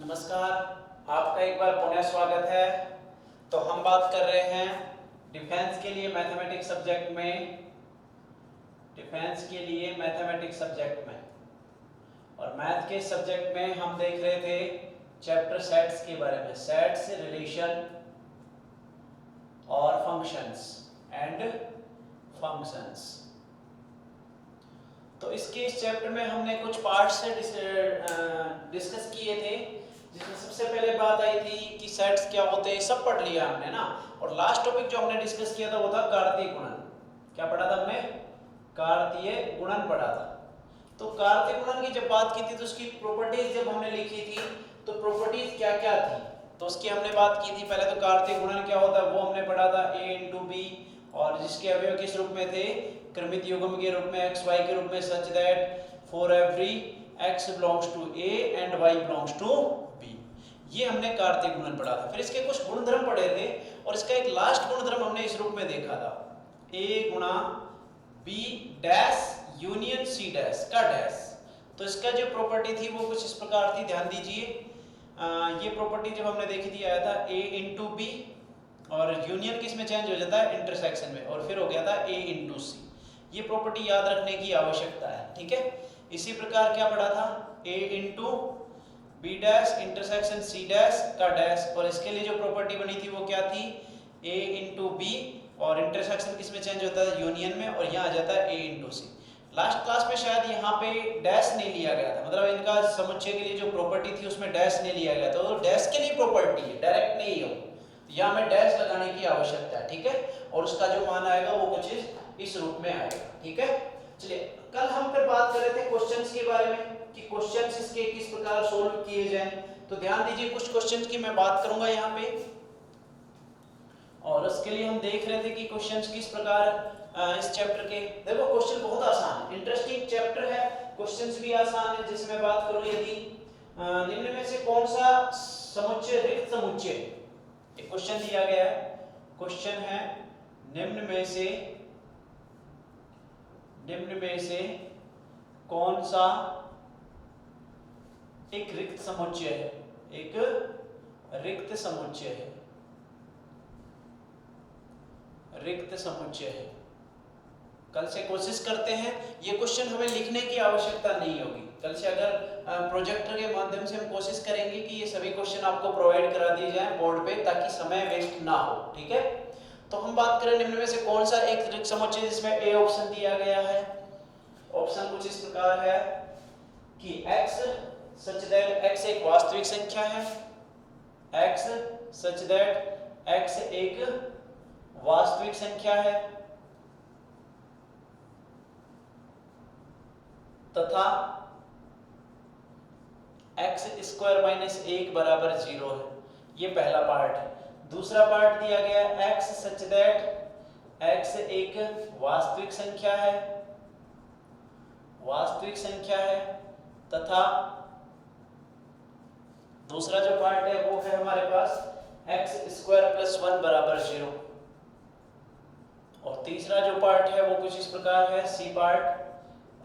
नमस्कार, आपका एक बार पुनः स्वागत है। तो हम बात कर रहे हैं डिफेंस के लिए मैथमेटिक्स सब्जेक्ट में और मैथ के सब्जेक्ट में हम देख रहे थे चैप्टर सेट्स के बारे में, सेट्स, रिलेशन और फंक्शंस। तो इसके इस चैप्टर में हमने कुछ पार्ट्स से डिस्कस किए थे, जिसमें सबसे पहले बात आई थी कि सेट्स क्या होते हैं, सब पढ़ लिया हमने ना। और लास्ट टॉपिक जो हमने डिस्कस किया था वो था कार्तीय गुणन। क्या पढ़ा था हमने? कार्तीय गुणन पढ़ा था। तो कार्तीय गुणन की जब बात की थी तो उसकी प्रॉपर्टीज जब हमने लिखी थी तो प्रॉपर्टीज क्या क्या थी तो उसकी हमने बात की थी। पहले तो कार्तीय गुणन क्या होता है वो हमने पढ़ा था, a into b, और जिसके अवयव किस रूप में थे? क्रमित युग्म के रूप में, x y के रूप में, such that for every x belongs to a and y belongs to b। ये हमने कार्तीय गुणन पढ़ा था। फिर इसके कुछ गुणधर्म पढ़े थे और इसका एक लास्ट गुणधर्म हमने इस रूप में देखा था, a गुणा b dash union c dash का डैश। तो इसका जो प्रॉपर्टी थी वो कुछ इस प्रकार थी, ध्यान दीजिए। ये प्रॉपर्टी जब हमने देखी थी आया था a into b और यूनियन किस में चेंज हो जाता है? इंटरसेक्शन में, और फिर हो गया था a into c। ये प्रॉपर्टी याद रखने की आवश्यकता है, ठीक है। इसी प्रकार क्या पढ़ा था? a into b dash intersection c dash का डैश, और इसके लिए जो प्रॉपर्टी बनी थी वो क्या थी? a into b और इंटरसेक्शन किस में चेंज होता है? यूनियन में, और यहाँ आ जाता है a into c। Last class में शायद यहाँ पे डैश नहीं लिया गया था, मतलब इनका समुच्चय के लिए जो प्रॉपर्टी थी उसमें डैश नहीं लिया गया, तो डैश के लिए प्रॉपर्टी है, डायरेक्ट नहीं है। यहाँ में डैश लगाने की आवश्यकता है, ठीक है। और उसका जो मान आएगा वो कुछ इस रूप में आएगा, ठीक है। चलिए, कल हम फिर बात कर रहे थे क्वेश्चंस के बारे में कि क्वेश्चंस इसके किस प्रकार सोल्व किए जाएं। तो ध्यान दीजिए, कुछ क्वेश्चंस की मैं बात करूंगा यहाँ पे, और उसके लिए हम देख रहे थे कि क्वेश्चंस किस प्रकार इस चैप्टर के। देखो, क्वेश्चन बहुत आसान है, इंटरेस्टिंग चैप्टर है, क्वेश्चंस भी आसान है। जैसे मैं बात करूं, यदि निम्न में से कौन सा समुच्चय रिक्त समुच्चय, एक क्वेश्चन दिया गया है, क्वेश्चन है निम्न में से कौन सा एक रिक्त समुच्चय है, रिक्त समुच्चय है। कल से कोशिश करते हैं, ये क्वेश्चन हमें लिखने की आवश्यकता नहीं होगी। कल से अगर प्रोजेक्टर के माध्यम से हम कोशिश करेंगे कि ये सभी क्वेश्चन आपको प्रोवाइड करा दिए जाएं बोर्ड पे, ताकि समय वेस्ट ना हो, ठीक है। तो हम बात करें निम्न में से कौन सा एक रिक्त समुच्चय, जिसमें ए ऑप्शन दिया गया है। ऑप्शन कुछ इस प्रकार है कि x सच दैट x एक वास्तविक संख्या है, x सच दैट x एक वास्तविक संख्या है, तथा x स्क्वायर माइनस 1 बराबर 0 है। ये पहला पार्ट है। दूसरा पार्ट दिया गया x सच दैट x एक वास्तविक संख्या है, तथा दूसरा जो पार्ट है वो है हमारे पास x स्क्वायर प्लस 1 बराबर 0। और तीसरा जो पार्ट है वो कुछ इस प्रकार है, C part,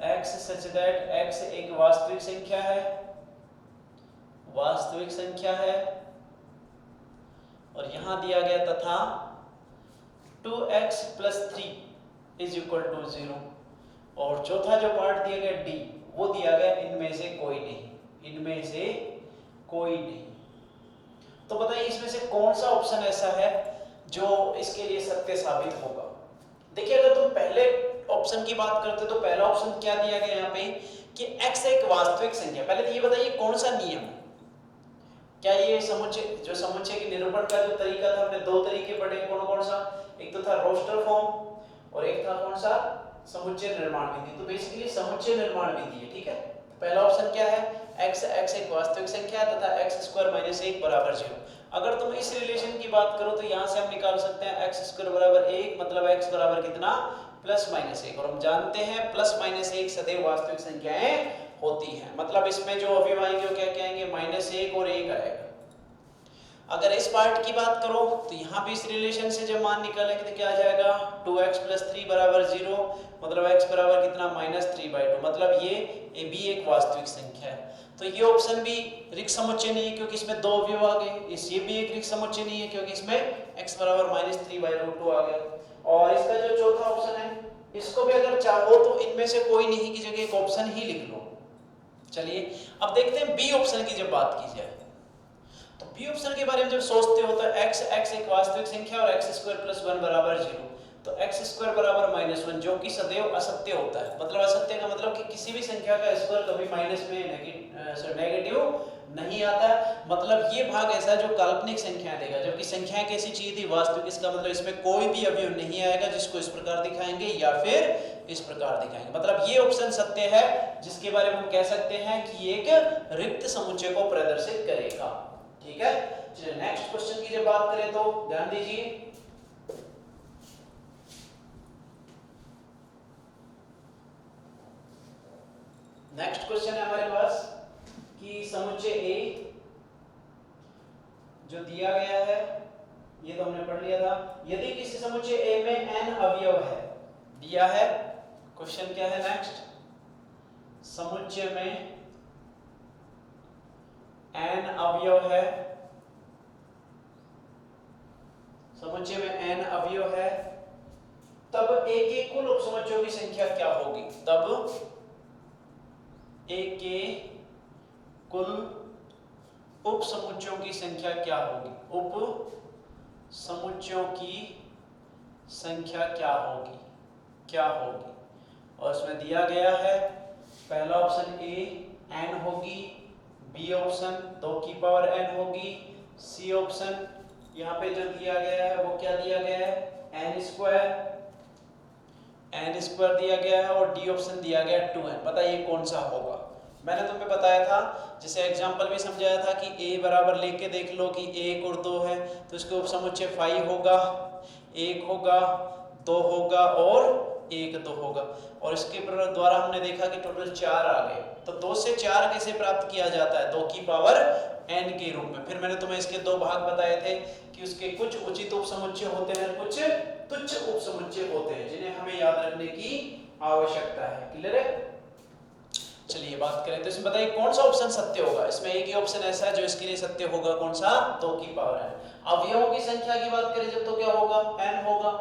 x such that x एक वास्तविक संख्या है, और यहां दिया गया तथा 2x plus 3 is equal to 0। और चौथा जो पार्ट दिया गया d, वो दिया गया इनमें से कोई नहीं। तो बताइए इसमें से कौन सा ऑप्शन ऐसा है जो इसके लिए सत्य साबित होगा। देखिए, अगर तुम पहले ऑप्शन की बात करते तो पहला ऑप्शन क्या दिया गया यहाँ पे कि x एक वास्तविक संख्या। पहले तो ये बताइए कौन सा नियम, क्या ये समुच्चय के निरूपण का जो तरीका था, हमने दो तरीके पढ़े, कौन सा? एक तो था रोस्टर फॉर्म और एक था कौन सा? समुच्चय निर्माण विधि। तो बेसिकली समुच्चय निर्माण विधि है, ठीक है। पहला ऑप्शन क्या है? x एक वास्तविक संख्या तथा x स्क्वायर माइनस 1 बराबर 0। अगर तुम इस रिलेशन की बात करो तो यहाँ से हम निकाल सकते हैं x स्क्वायर बराबर 1, मतलब x बराबर कितना? Plus minus 1। और हम जानते हैं प्लस माइनस 1 सदैव वास्तविक संख्याएं होती हैं, मतलब इसमें जो अवयव आएंगे वो क्या आएंगे? -1 और 1 आएगा। अगर इस पार्ट की बात करो तो यहाँ भी इस रिलेशन से जब मान निकालेंगे तो क्या आ जाएगा 2x + 3 बराबर 0, मतलब x बराबर कितना -3/2, मतलब ये भी एक वास्तविक संख्या है। तो ये ऑप्शन भी रिक्त समुच्चय नहीं है क्योंकि इसमें दो अवयव आ गए। ये भी एक रिक्त समुच्चय नहीं है क्योंकि इसमें x बराबर -3/2 आ गया। और इसका जो चौथा ऑप्शन है, इसको भी अगर चाहो तो इनमें से कोई नहीं की जगह एक ऑप्शन ही लिख लो। चलिए अब देखते हैं बी ऑप्शन की जब बात की जाए तो बी ऑप्शन के बारे में जब सोचते हो तो x एक वास्तविक संख्या और x² + 1 बराबर 0, तो x² बराबर -1 जो कि सदैव असत्य होता है। मतलब असत्य का मतलब कि किसी भी संख्या का स्क्वायर कभी माइनस में नेगेटिव नहीं आता। मतलब ये भाग ऐसा जो काल्पनिक संख्या देगा, जबकि संख्या कैसी चीज थी वास्तविक। इसका मतलब इसमें कोई भी अवयव नहीं आएगा जिसको इस प्रकार दिखाएंगे या फिर इस प्रकार दिखाएंगे। मतलब ये ऑप्शन सत्य है जिसके बारे में हम कह सकते हैं कि ये एक रिक्त समुच्चय को प्रदर्शित करेगा। ठीक है, चलिए नेक्स्ट क्वेश्चन की जब बात करें तो ध्यान दीजिए। नेक्स्ट क्वेश्चन है हमारे पास कि समुच्चय ए जो दिया गया है, ये तो हमने पढ़ लिया था। यदि किसी समुच्चय ए में n अवयव है, दिया है। क्वेश्चन क्या है नेक्स्ट, समुच्चय में n अवयव है, समुच्चय में n अवयव है, तब a के कुल उपसमुच्चयों की संख्या क्या होगी? तब a के कुल उपसमुच्चयों की संख्या क्या होगी? उपसमुच्चयों की संख्या क्या होगी? और इसमें दिया गया है पहला ऑप्शन ए n होगी, बी ऑप्शन 2 की पावर n होगी, सी ऑप्शन यहाँ पे जो दिया गया है वो क्या दिया गया है n स्क्वायर दिया गया है, और डी ऑप्शन दिया गया है 2n। बताइए कौन सा होगा? मैंने तुम्हें बताया था, जैसे एग्जांपल भी समझाया था कि a बराबर लेके देख लो कि 1 और 2 है तो इसके उपसमुच्चय 5 होगा, 1 होगा, 2 होगा और 1 2 होगा। और इसके द्वारा हमने देखा कि टोटल 4 आ गए। तो 2 से 4 कैसे प्राप्त किया जाता है? 2 की पावर n के रूप में। फिर मैंने तुम्हें इसके दो भाग बताए थे कि उसके कुछ उचित उपसमुच्चय होते हैं, कुछ तुच्छ उपसमुच्चय होते हैं जिन्हें हमें याद रखने की आवश्यकता है। क्लियर है? चलिए बात करें तो इसमें बताइए कौन सा ऑप्शन सत्य होगा? इसमें एक ही ऑप्शन ऐसा है जो इसके लिए सत्य होगा, कौन सा? 2 की पावर n। अवयवों की संख्या की बात करें जब तो क्या होगा? n होगा।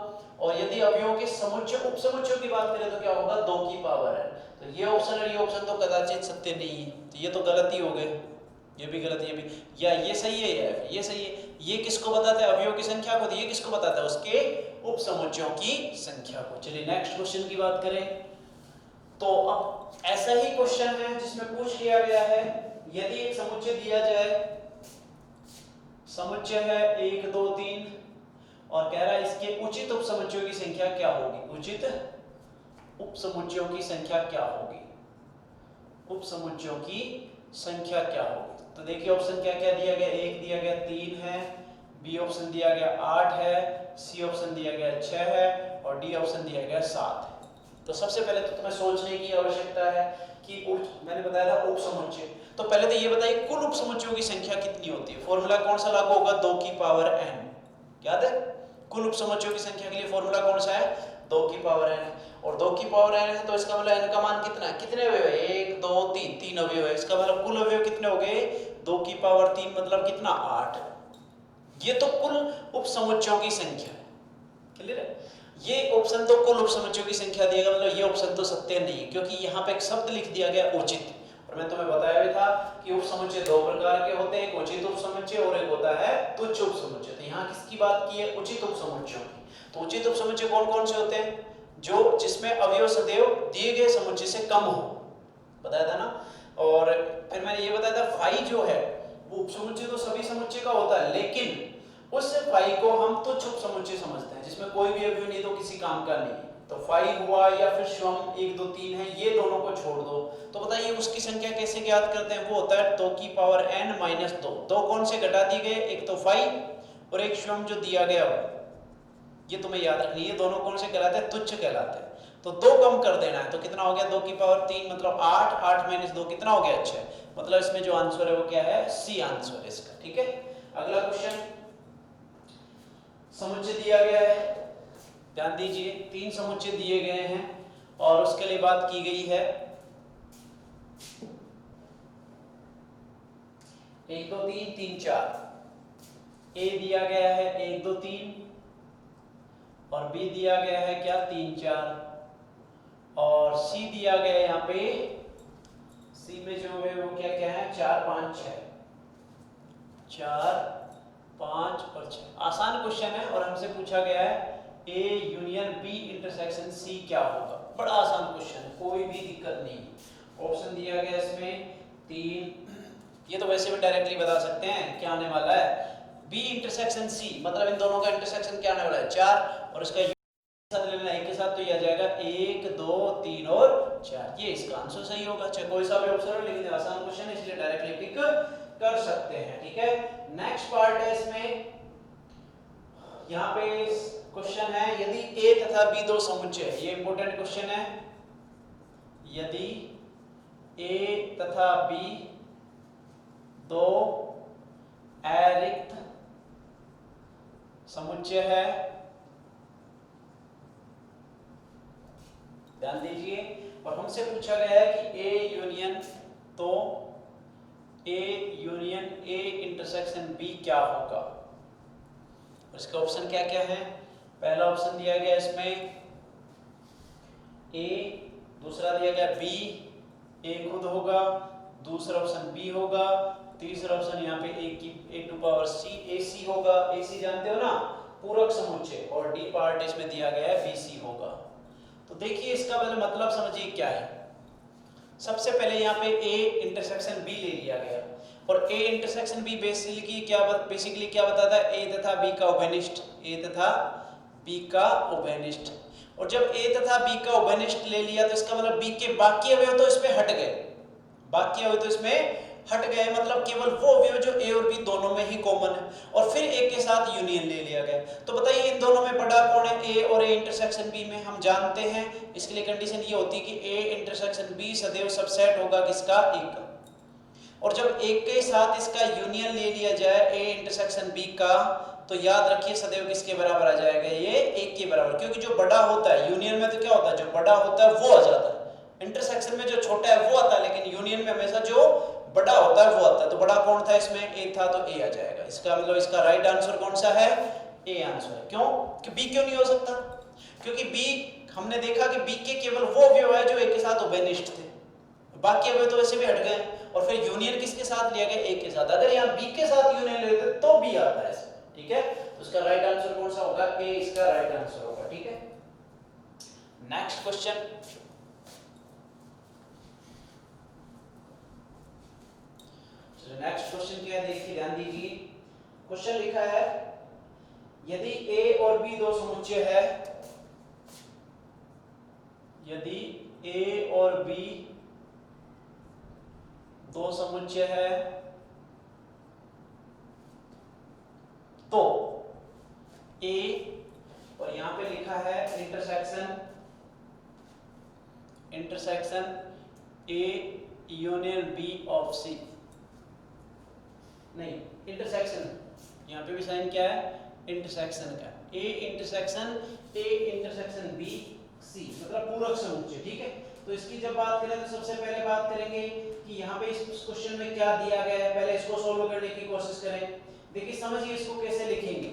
और यदि अवयवों के समुच्चय उपसमुच्चयों की बात करें तो क्या होगा? 2 की पावर n। तो ये ऑप्शन और ये ऑप्शन तो कदाचित सत्य नहीं है, तो ये तो गलत ही हो गए। ये भी गलत, ये भी, या ये सही है या ये सही है। ये किसको बताता है? अवयवों की संख्या को। ये किसको बताता है? उसके उपसमुच्चयों की संख्या को। चलिए नेक्स्ट क्वेश्चन की बात करें तो अब ऐसा ही क्वेश्चन है जिसमें पूछ लिया गया है, यदि एक समुच्चय दिया जाए, समुच्चय है 1 2 3 और कह रहा है इसके उचित उपसमुच्चयों की संख्या क्या होगी? उचित उपसमुच्चयों की संख्या क्या होगी? उपसमुच्चयों की संख्या क्या होगी? तो देखिए ऑप्शन क्या क्या दिया गया, 1 दिया गया 3 है, बी ऑप्शन दिया गया 8 है, सी ऑप्शन दिया गया 6 है और डी ऑप्शन दिया गया 7 है। तो सबसे पहले तो तुम्हें सोचने की आवश्यकता है कि मैंने बताया था उपसमुच्चय, तो पहले तो ये बताइए कुल उपसमुच्चयों की संख्या कितनी होती है? फॉर्मूला कौन सा लागू होगा? 2 की पावर n। याद है? कुल उपसमुच्चयों की संख्या के लिए फॉर्मूला कौन सा है? 2 की पावर n। और 2 की पावर n है तो इसका मतलब n का मान कितना है? कितने अवयव है? 1 2 3, 3 अवयव है। इसका मतलब कुल अवयव कितने हो गए? 2 की पावर 3 मतलब कितना? 8। ये तो कुल उपसमुच्चयों की संख्या है। क्लियर है? ये ऑप्शन तो कुल उपसमुच्चयों की संख्या देगा, मतलब ये ऑप्शन तो सत्य नहीं, क्योंकि यहाँ पे एक शब्द लिख दिया गया उचित। और मैं तुम्हें बताया भी था कि उपसमुच्चय दो प्रकार के होते हैं, एक उचित उपसमुच्चय और एक होता है तुच्छ उपसमुच्चय। तो यहाँ किसकी बात की है? उचित उपसमुच्चयों की। तो उचित उपसमुच्चय कौन कौन से होते हैं? जो जिसमें अवयव सदैव दिए गए समुच्चय से कम हो, बताया था ना। और फिर मैंने ये बताया था फाई जो है वो उपसमुच्चय तो सभी समुच्चय का होता है, लेकिन उस फाई को हम तुच्छ उपसमुच्चय समझते हैं जिसमें कोई भी अवयव नहीं तो किसी काम का नहीं। तो फाई हुआ या फिर स्वम 1 2 3 है, ये दोनों को छोड़ दो। तो बताइए उसकी संख्या कैसे ज्ञात करते हैं? वो होता है 2 की पावर n माइनस 2। दो कौन से घटा दिए गए? एक तो फाई और एक स्वम जो दिया गया हो, ये तुम्हें याद रखनी है। दोनों कौन से कहलाते हैं? तुच्छ कहलाते हैं। तो 2 कम कर देना है तो कितना हो गया? 2 की पावर 3 मतलब 8, 8 माइनस 2 कितना हो गया? 6। मतलब इसमें जो आंसर है वो क्या है? सी आंसर है इसका। ठीक है, अगला क्वेश्चन, समुच्चय दिया गया है, ध्यान दीजिए 3 समुच्चय दिए गए हैं और उसके लिए बात की गई है 1 2 3 3 4। ए दिया गया है 1 2 3 और बी दिया गया है क्या 3 4 और सी दिया गया है यहाँ पे, सी में जो है वो क्या क्या है 4 5 6, 4 5 और 6। आसान क्वेश्चन है और हमसे पूछा गया है A union B intersection C क्या होगा। बड़ा आसान क्वेश्चन है, कोई भी दिक्कत नहीं। ऑप्शन दिया गया इसमें 3, ये तो वैसे भी डायरेक्टली बता सकते हैं क्या आने वाला है, बी इंटरसेक्शन सी मतलब इन दोनों का इंटरसेक्शन क्या आने वाला है 4 और इसका साथ लेना एक के साथ तो ये आ जाएगा 1 2 3 और 4। ये इसका आंसर सही होगा। चाहे कोई सा भी ऑप्शन हो, लेकिन आसान क्वेश्चन है इसलिए डायरेक्टली पिक कर सकते हैं। ठीक है, नेक्स्ट पार्ट है इसमें, यहाँ पे क्वेश्चन है यदि ए तथा बी दो समुच्चय, ये इंपॉर्टेंट क्वेश्चन है, यदि ए तथा बी दो अरिक्त समुच्चय है, ध्यान दीजिए, और हमसे पूछा गया है कि ए यूनियन, तो A union A intersection B क्या होगा। इसका ऑप्शन क्या क्या है, पहला ऑप्शन दिया गया इसमें ए, दूसरा दिया गया बी, ए खुद होगा, दूसरा ऑप्शन बी होगा, तीसरा ऑप्शन यहाँ पे ए की ए टू पावर सी ए सी होगा। ए सी जानते हो ना, पूरक समुच्चय, और डी पार्ट इसमें दिया गया है बी सी होगा। तो देखिए इसका पहले मतलब समझिए क्या है। सबसे पहले यहाँ पे ए इंटरसेक्शन बी ले लिया गया और ए इंटरसेक्शन बी बेसिकली क्या बताता है, ए तथा बी का उभयनिष्ठ, ए तथा बी का उभयनिष्ठ। और जब ए तथा बी का उभयनिष्ठ ले लिया तो इसका मतलब बी के बाकी अवयव तो इसमें हट गए, बाकी अवयव तो इसमें हट गए, मतलब केवल वो अवयव जो ए और बी दोनों में ही कॉमन है, और फिर ए के साथ यूनियन ले लिया गया। तो बताइए इन दोनों में बड़ा कौन है, ए और ए इंटरसेक्शन बी में, हम जानते हैं। इसके लिए कंडीशन ये होती है कि ए इंटरसेक्शन बी सदैव सबसेट होगा किसका, ए का। और जब एक के साथ इसका यूनियन ले लिया जाए ए इंटरसेक्शन बी का, तो याद रखिए सदैव किसके बराबर आ जाएगा, ये एक के बराबर, क्योंकि जो बड़ा होता है यूनियन में तो क्या होता है, जो बड़ा होता है वो आ जाता है, इंटरसेक्शन में जो छोटा है वो आता है, लेकिन यूनियन में हमेशा जो बड़ा होता है वो आता है। तो बड़ा कौन था इसमें, ए था, तो ए आ जाएगा। इसका मतलब इसका राइट आंसर कौन सा है, ए आंसर है। क्यों, कि बी क्यों नहीं हो सकता, क्योंकि बी हमने देखा कि बी के केवल वो अवयव है जो एक के साथ उभयनिष्ठ थे, बाकी अवयव तो वैसे भी हट गए, और फिर यूनियन किसके साथ लिया गया, ए के साथ। अगर यहाँ बी के साथ यूनियन लेते तो बी आता है इसमें, ठीक है। तो इसका राइट आंसर कौन सा होगा, ए इसका राइट आंसर होगा, ठीक है। नेक्स्ट क्वेश्चन, नेक्स्ट क्वेश्चन क्या है देखिए, ध्यान दीजिए। क्वेश्चन लिखा है यदि ए और बी दो समुच्चय है, यदि ए और बी दो समुच्चय है, तो ए, और यहां पे लिखा है intersection A union B of C, नहीं इंटरसेक्शन, यहाँ पे भी साइन क्या है, इंटरसेक्शन का, ए इंटरसेक्शन बी सी मतलब पूरक समुच्चय, ठीक है। तो इसकी जब बात करें तो सबसे पहले बात करेंगे कि यहाँ पे इस क्वेश्चन में क्या दिया गया है, पहले इसको सोल्व करने की कोशिश करें। देखिए समझिए इसको कैसे लिखेंगे।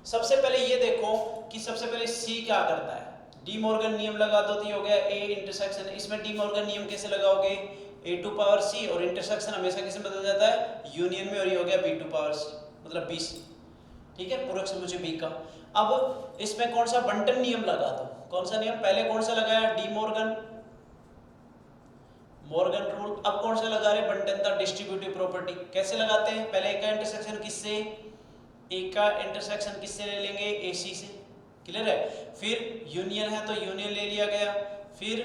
सबसे पहले ये देखो कि सबसे पहले सी क्या करता है, डी मॉर्गन नियम लगा दो, तो ये हो गया ए इंटरसेक्शन। इसमें डी मॉर्गन नियम कैसे लगाओगे, ए टू पावर सी, और इंटरसेक्शन हमेशा किसमें बदल जाता है, यूनियन में, और ये हो गया बी टू पावर सी मतलब बी सी, ठीक है, पूरक समुच्चय बी का। अब इसमें कौन सा बंटन नियम लगा दो, कौन सा नियम, पहले कौन सा लगाया, डी मॉर्गन रूल। अब कौन सा लगा रहे, बंटन का डिस्ट्रीब्यूटिव प्रॉपर्टी। कैसे लगाते हैं, पहले ए का इंटरसेक्शन किससे, ए का इंटरसेक्शन किससे ले लेंगे, ए सी से, क्लियर है। फिर यूनियन है तो यूनियन ले लिया गया, फिर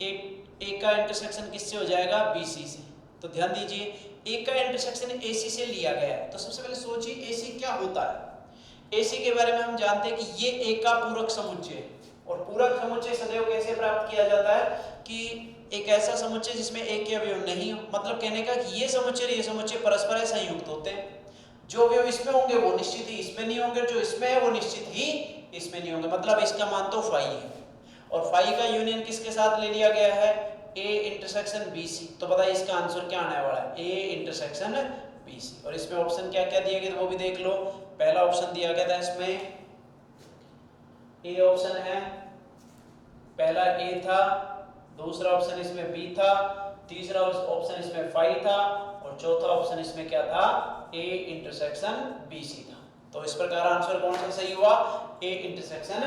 ए का इंटरसेक्शन किससे हो जाएगा, बी सी से। तो ध्यान दीजिए ए का इंटरसेक्शन ए सी से लिया गया है, तो सबसे पहले सोचिए ए सी क्या होता है। ए सी के बारे में हम जानते हैं कि ये ए का पूरक समुच्चय है, और पूरक समुच्चय सदैव कैसे प्राप्त किया जाता है कि एक ऐसा समुच्चय जिसमें एक के अवयव नहीं हो, मतलब कहने का कि ये समुच्चय परस्पर संयुक्त होते हैं। जो अवयव इसमें होंगे वो निश्चित ही इसमें नहीं होंगे, जो इसमें है वो निश्चित ही इसमें नहीं होंगे, मतलब इसका मान तो फाई है। और फाई का यूनियन किसके साथ ले लिया गया है, ए इंटरसेक्शन बीसी। तो बताइए इसका आंसर क्या आने वाला है, ए इंटरसेक्शन बीसी। और इसमें ऑप्शन क्या क्या दिए गए वो भी देख लो। पहला ऑप्शन दिया गया था इसमें ए ऑप्शन है, पहला ए था, दूसरा ऑप्शन इसमें बी था, तीसरा ऑप्शन इसमें फाई था, और चौथा ऑप्शन इसमें क्या था, ए इंटरसेक्शन बीसी था। तो इस प्रकार आंसर कौन सा सही हुआ, ए इंटरसेक्शन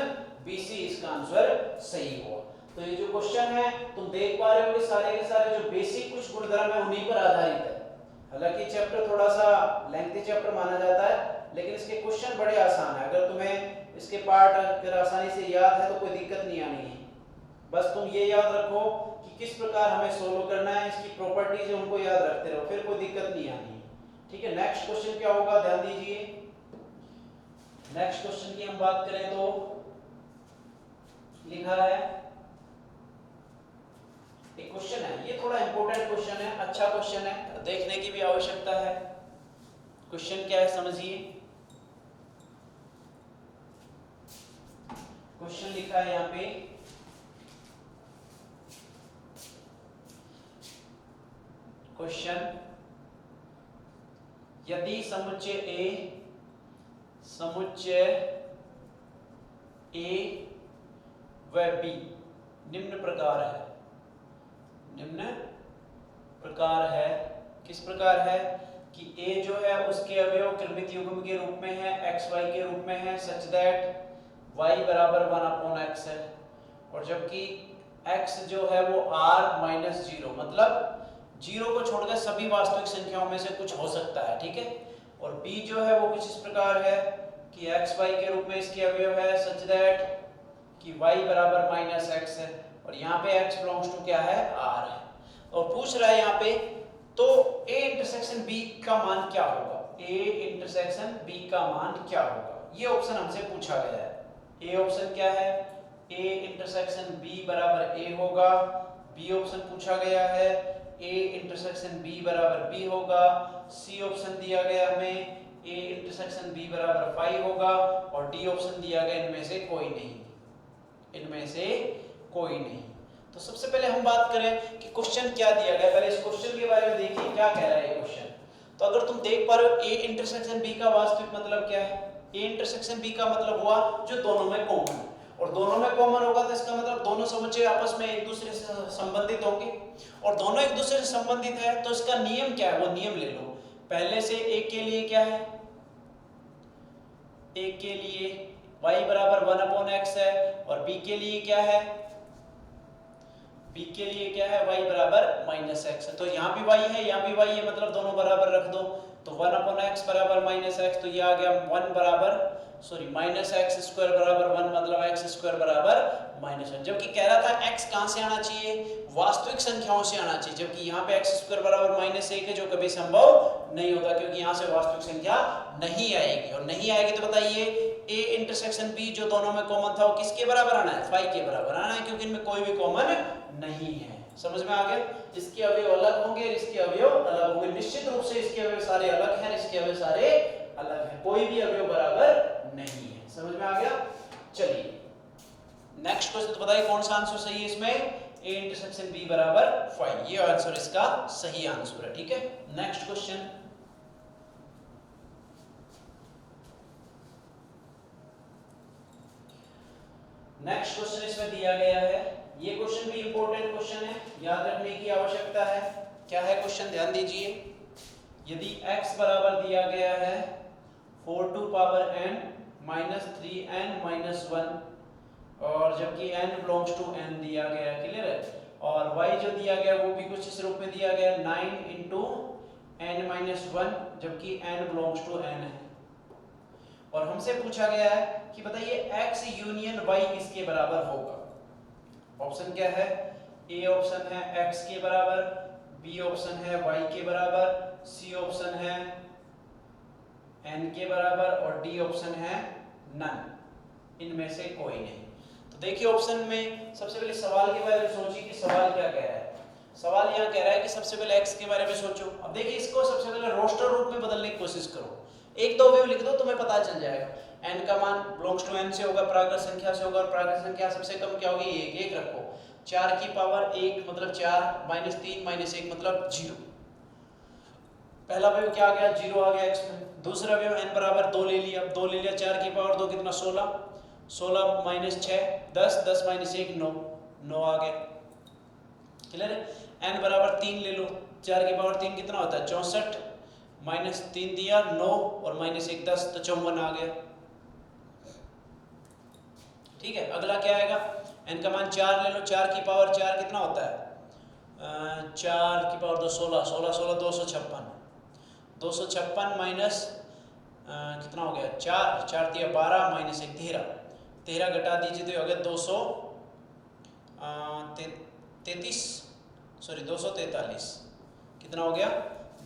बीसी इसका आंसर सही हुआ। तो ये जो क्वेश्चन है तुम देख पा रहे हो कि सारे के सारे जो बेसिक कुछ गुणधर्म है उन्हीं पर आधारित है। हालांकि चैप्टर थोड़ा सा लेंथी चैप्टर माना जाता है, लेकिन इसके क्वेश्चन बड़े आसान है। अगर तुम्हें इसके पार्ट अगर आसानी से याद है तो कोई दिक्कत नहीं आनी है। बस तुम ये याद रखो कि किस प्रकार हमें सोल्व करना है, इसकी प्रॉपर्टीज है उनको याद रखते रहो, फिर कोई दिक्कत नहीं आनी है। ठीक है, नेक्स्ट क्वेश्चन क्या होगा, ध्यान दीजिए। नेक्स्ट क्वेश्चन की हम बात करें तो लिखा है, एक क्वेश्चन है, ये थोड़ा इंपॉर्टेंट क्वेश्चन है, अच्छा क्वेश्चन है, देखने की भी आवश्यकता है। क्वेश्चन क्या है समझिए। क्वेश्चन लिखा है यहाँ पे, क्वेश्चन यदि समुच्चय ए व बी निम्न प्रकार है, किस प्रकार है कि ए जो है उसके अवयव क्रमित युग्म के रूप में है, एक्स वाई के रूप में है, सच दैट y बराबर 1/x है, और जबकि x जो है वो r-0 मतलब 0 को छोड़कर सभी वास्तविक संख्याओं में से कुछ हो सकता है। ठीक है, और b जो है वो कुछ इस प्रकार है कि x y के रूप में इसके अवयव है, सच दैट कि y बराबर -x है, और यहाँ पे x बिलोंग्स टू क्या है, r है। और पूछ रहा है यहाँ पे तो a इंटरसेक्शन b का मान क्या होगा, a इंटरसेक्शन b का मान क्या होगा, ये ऑप्शन हमसे पूछा गया है। ए ऑप्शन क्या है, a इंटरसेक्शन b बराबर a होगा, बी ऑप्शन पूछा गया है a इंटरसेक्शन b बराबर b होगा, सी ऑप्शन दिया गया हमें a इंटरसेक्शन b बराबर 5 होगा, और डी ऑप्शन दिया गया इनमें से कोई नहीं। तो सबसे पहले हम बात करें कि क्वेश्चन क्या दिया गया, पहले इस क्वेश्चन के बारे में देखिए क्या कह रहा है ये क्वेश्चन। तो अगर तुम देख पा रहे हो a इंटरसेक्शन b का वास्तविक मतलब क्या है, a इंटरसेक्शन b का मतलब हुआ जो दोनों में कॉमन है, और दोनों में कॉमन होगा तो इसका मतलब दोनों समुच्चय आपस में एक दूसरे से संबंधित होंगे, और दोनों एक दूसरे से संबंधित है तो इसका नियम क्या है, वो नियम ले लो। पहले से एक के लिए क्या है, एक के लिए y बराबर 1/x है, और b के लिए क्या है, b के लिए क्या है, y बराबर -x है। तो यहाँ भी y है, यहाँ भी y है, मतलब दोनों बराबर रख दो, तो 1/x बराबर -x, तो ये आ गया -x² बराबर 1, मतलब x² बराबर -1। जबकि कह रहा था x कहां से आना चाहिए, वास्तविक संख्याओं से आना चाहिए, जबकि यहाँ पे x² बराबर -1 है, जो कभी संभव नहीं होता, क्योंकि यहाँ से वास्तविक संख्या नहीं आएगी, और नहीं आएगी तो बताइए a इंटरसेक्शन b जो दोनों में कॉमन था वो किसके बराबर आना है, 5 के बराबर आना है, क्योंकि इनमें कोई भी कॉमन नहीं है। समझ में आ गया, इसके अवयव अलग होंगे, इसके अवयव अलग होंगे, निश्चित रूप से इसके अवयव सारे अलग हैं, इसके अवयव सारे अलग हैं, कोई भी अवयव बराबर नहीं है। समझ में आ गया। चलिए नेक्स्ट क्वेश्चन, तो बताइए कौन सा आंसर सही है इसमें, a इंटरसेक्शन b बराबर 5, ये आंसर इसका सही आंसर है। ठीक है, नेक्स्ट क्वेश्चन, नेक्स्ट क्वेश्चन इसमें दिया गया है, ये क्वेश्चन भी इंपॉर्टेंट क्वेश्चन है, याद रखने की आवश्यकता है। क्या है क्वेश्चन, ध्यान दीजिए। यदि x बराबर दिया गया है 4 टू पावर n -3n - 1, और जबकि n बिलोंग्स टू n दिया गया है, क्लियर है, और y जो दिया गया वो भी कुछ इस रूप में दिया गया 9 × n - 1, जबकि n बिलोंग्स टू n है, और हमसे पूछा गया है कि बताइए x यूनियन y किसके बराबर होगा। ऑप्शन क्या है, ए ऑप्शन है x के बराबर, बी ऑप्शन है y के बराबर, सी ऑप्शन है n के बराबर, और डी ऑप्शन है नन, इनमें से कोई नहीं। तो देखिए ऑप्शन में सबसे पहले सवाल के बारे में सोचिए कि सवाल क्या कह रहा है। सवाल यहाँ कह रहा है कि सबसे पहले x के बारे में सोचो। अब देखिए इसको सबसे पहले रोस्टर रूप में बदलने की कोशिश करो, एक दो अवयव लिख दो तुम्हें पता चल जाएगा। n का मान बिलोंग्स टू n से होगा, प्राकृत संख्या से होगा, और प्राकृत संख्या सबसे कम क्या होगी, एक रखो। 4 की पावर 1 मतलब 4 माइनस 3 माइनस 1 मतलब 0। पहला अवयव क्या आ गया, 0 आ गया x में। दूसरा अवयव n बराबर 2 ले लिया, 2 ले लिया, 4 की पावर 2 कितना 16, 16 माइनस 6 10, 10 माइनस 1 9, 9 आ गया। क्लियर है। n बराबर 3 ले लो, 4 की पावर 3 कितना होता है 64, माइनस 3 दिया 9 और माइनस 1 10, तो 54 आ गया। ठीक है, अगला क्या आएगा, n का मान 4 ले लो, 4 की पावर 4 कितना होता है 4 की पावर 2 16, 16 16 256, 256 माइनस कितना हो गया 4, 4 दिया 12 माइनस 1 13, 13 घटा दीजिए तो हो गया 233, सॉरी 243, कितना हो गया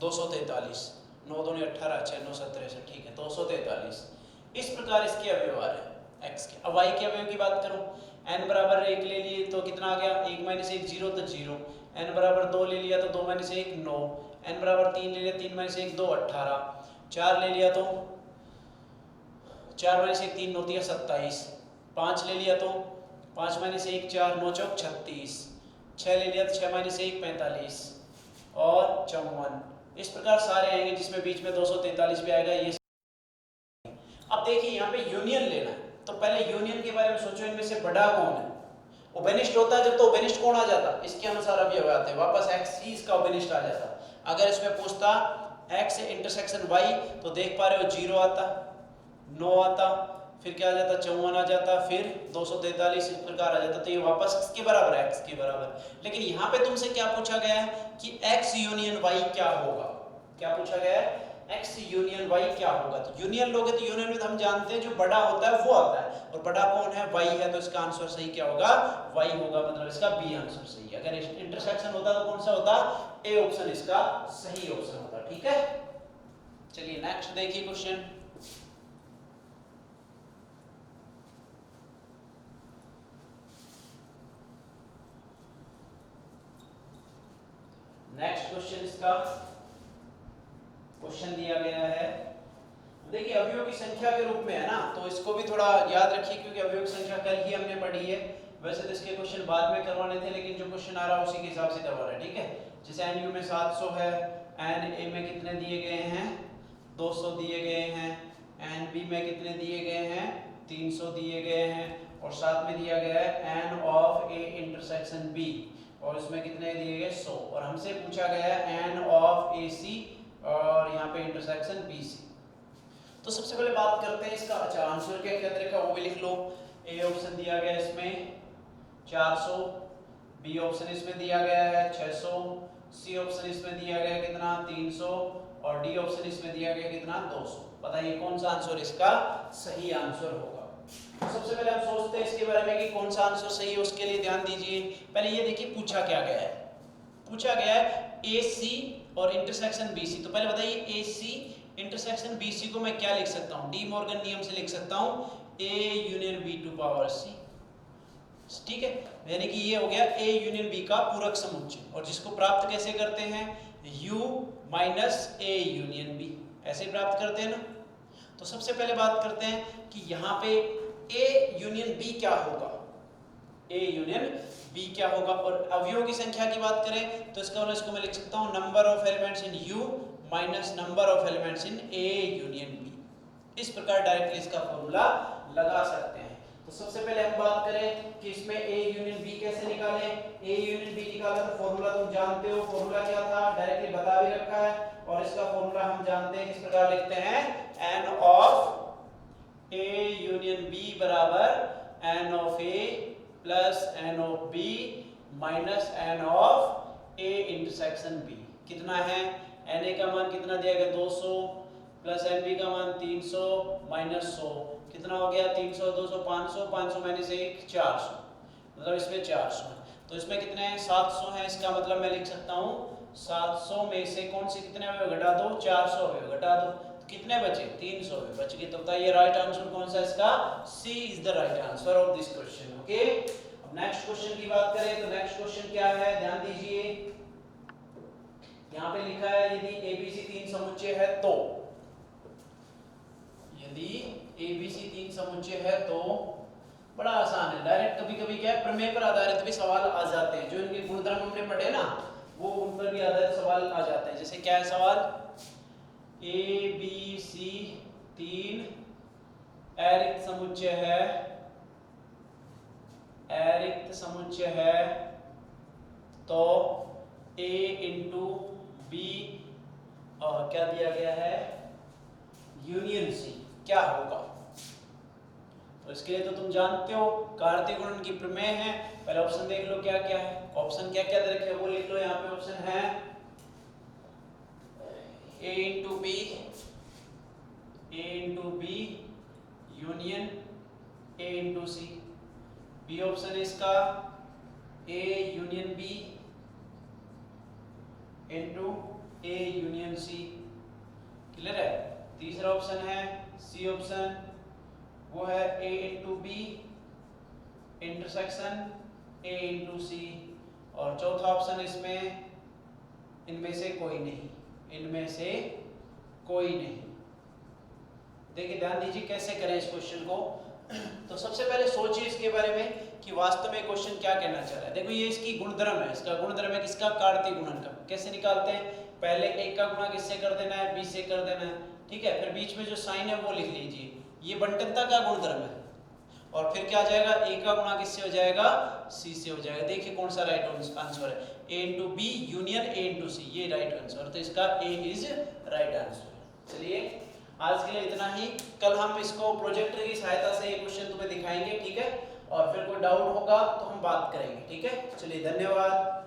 243, 9 दूनी 18 6 9 67, ठीक है 243। इस प्रकार इसके अवयव आ रहे हैं x के। अब y के अवयव की बात करूं, n बराबर 1 ले लिए तो कितना आ गया 1 माइनस 1 0 तो 0, n बराबर 2 ले लिया तो 2 माइनस 1 9, n बराबर 3 ले लिया 3 माइनस 1 2 18, 4 ले लिया तो 4 माइनस 1 3 9 दिया 27, 5 ले लिया तो 5 माइनस 1 4 9 चौक 36, 6 ले लिया तो 6 माइनस 1 45 और 54। इस प्रकार सारे आएंगे जिसमें बीच में 243 भी आएगा। ये अब देखिए यहाँ पे यूनियन लेना है, तो पहले यूनियन के बारे में सोचो, इनमें से बड़ा कौन है। ओबेनिस्ट होता है जब तो ओबेनिस्ट कौन आ जाता, इसके अनुसार अभी आते वापस x ही इसका ओबेनिस्ट आ जाता। अगर इसमें पूछता x इंटरसेक्शन y तो देख पा रहे हो 0 आता, 9 आता, फिर क्या आ जाता 54 आ जाता, फिर 243 इस प्रकार आ जाता, तो ये वापस किसके बराबर है x के बराबर। लेकिन यहाँ पे तुमसे क्या पूछा गया है कि x यूनियन y क्या होगा, क्या पूछा गया है x यूनियन y क्या होगा। तो यूनियन लोगे तो यूनियन में हम जानते हैं जो बड़ा होता है वो आता है, और बड़ा कौन है y है, तो इसका आंसर सही क्या होगा y होगा, मतलब इसका बी आंसर सही है। अगर इंटरसेक्शन होता तो कौन सा होता, ए ऑप्शन इसका सही ऑप्शन होता। ठीक है, चलिए नेक्स्ट देखिए क्वेश्चन। नेक्स्ट क्वेश्चन इसका क्वेश्चन दिया गया है, देखिए अवयवों की संख्या के रूप में है ना, तो इसको भी थोड़ा याद रखिए क्योंकि अवयवों की संख्या कल ही हमने पढ़ी है। वैसे तो इसके क्वेश्चन बाद में करवाने थे, लेकिन जो क्वेश्चन आ रहा है उसी के हिसाब से करवा रहे हैं। ठीक है, जैसे NU में 700 है, NA में कितने दिए गए हैं 200 दिए गए हैं, NB में कितने दिए गए हैं 300 दिए गए हैं, और साथ में दिया गया है N of A intersection B, और इसमें कितने दिए गए 100, और हमसे पूछा गया है N ऑफ AC और यहाँ पे इंटरसेक्शन BC। तो सबसे पहले बात करते हैं इसका, अच्छा आंसर क्या क्या तरीका वो भी लिख लो। ए ऑप्शन दिया गया इसमें 400, बी ऑप्शन इसमें दिया गया है 600, सी ऑप्शन इसमें दिया गया कितना 300, और डी ऑप्शन इसमें दिया गया कितना 200। बताइए कौन सा आंसर इसका सही आंसर होगा। तो सबसे पहले हम सोचते हैं इसके बारे में कि कौन सा आंसर सही है, उसके लिए ध्यान दीजिए। पहले ये देखिए पूछा क्या गया है, पूछा गया है AC और इंटरसेक्शन BC। तो पहले बताइए AC इंटरसेक्शन BC को मैं क्या लिख सकता हूँ, डी मॉर्गन नियम से लिख सकता हूँ A union B to power C। ठीक है, यानी कि ये हो गया A यूनियन B का पूरक समुच्चय, और जिसको प्राप्त कैसे करते हैं U minus A union B, ऐसे प्राप्त करते हैं ना। तो सबसे पहले बात करते हैं कि यहाँ पे A यूनियन B क्या होगा, A यूनियन B क्या होगा। और अवयवों की संख्या की बात करें तो इसका इसको मैं लिख सकता हूँ number of elements in U minus number of elements in A union B। इस प्रकार डायरेक्टली इसका फॉर्मूला लगा सकते हैं। तो सबसे पहले हम बात करें कि इसमें A यूनियन B कैसे निकालें। A यूनियन B निकाला तो फॉर्मूला तुम जानते हो, फॉर्मूला क्या था डायरेक्टली बता भी रखा है, और इसका फॉर्मूला हम जानते हैं किस प्रकार लिखते हैं N of A union B बराबर N of A plus N of B minus N of A intersection B। कितना है Na का मान कितना दिया गया 200 प्लस Nb का मान 300 माइनस 100, कितना हो गया 300 200 500, 500 माइनस 1 400, मतलब इसमें 400 है। तो इसमें कितने हैं 700 है, इसका मतलब मैं लिख सकता हूँ 700 में से कौन से कितने अवयव घटा दो 400 अवयव घटा दो, तो कितने बचे 300 अवयव बच गए। तो बताइए राइट आंसर कौन सा इसका, C is the right answer of this question. Okay, अब नेक्स्ट क्वेश्चन की बात करें तो नेक्स्ट क्वेश्चन क्या है, ध्यान दीजिए। यहाँ पे लिखा है यदि ABC तीन समुच्चय है तो यदि ए बी सी तीन समुच्चय है तो बड़ा आसान है, डायरेक्ट कभी कभी क्या है प्रमेय पर आधारित भी सवाल आ जाते हैं, जो इनके गुणधर्म हमने पढ़े ना वो उन पर भी आधारित सवाल आ जाते हैं। जैसे क्या है सवाल, ए बी सी तीन अरिक्त समुच्चय है, अरिक्त समुच्चय है तो ए इंटू बी क्या दिया गया है यूनियन सी क्या होगा। तो इसके लिए तो तुम जानते हो कार्तीय गुणन की प्रमेय है। पहले ऑप्शन देख लो क्या क्या है, ऑप्शन क्या क्या दे रखे हैं वो लिख लो। यहाँ पे ऑप्शन है A into B, A into B union A into C. B option है इसका A union B into A union C. Clear है। तीसरा ऑप्शन है सी ऑप्शन, वो है A into B intersection A into C. और चौथा ऑप्शन इसमें इनमें से कोई नहीं, इनमें से कोई नहीं। देखिए ध्यान दीजिए कैसे करें इस क्वेश्चन को। तो सबसे पहले सोचिए इसके बारे में कि वास्तव में क्वेश्चन क्या कहना चाह रहा है। देखो ये इसकी गुणधर्म है, इसका गुणधर्म है किसका, कार्तीय गुणन का। कैसे निकालते हैं, पहले एक का गुणा किससे कर देना है, बी से कर देना है, ठीक है। फिर बीच में जो साइन है वो लिख लीजिए, ये बंटनता का गुणधर्म है। और फिर क्या आ जाएगा, ए का गुणा किससे हो जाएगा, सी से हो जाएगा। देखिए कौन सा राइट आंसर है, A into B union A into C, ये राइट आंसर। तो इसका ए इज राइट आंसर। चलिए आज के लिए इतना ही, कल हम इसको प्रोजेक्टर की सहायता से ये क्वेश्चन तुम्हें दिखाएंगे, ठीक है। और फिर कोई डाउट होगा तो हम बात करेंगे, ठीक है। चलिए धन्यवाद।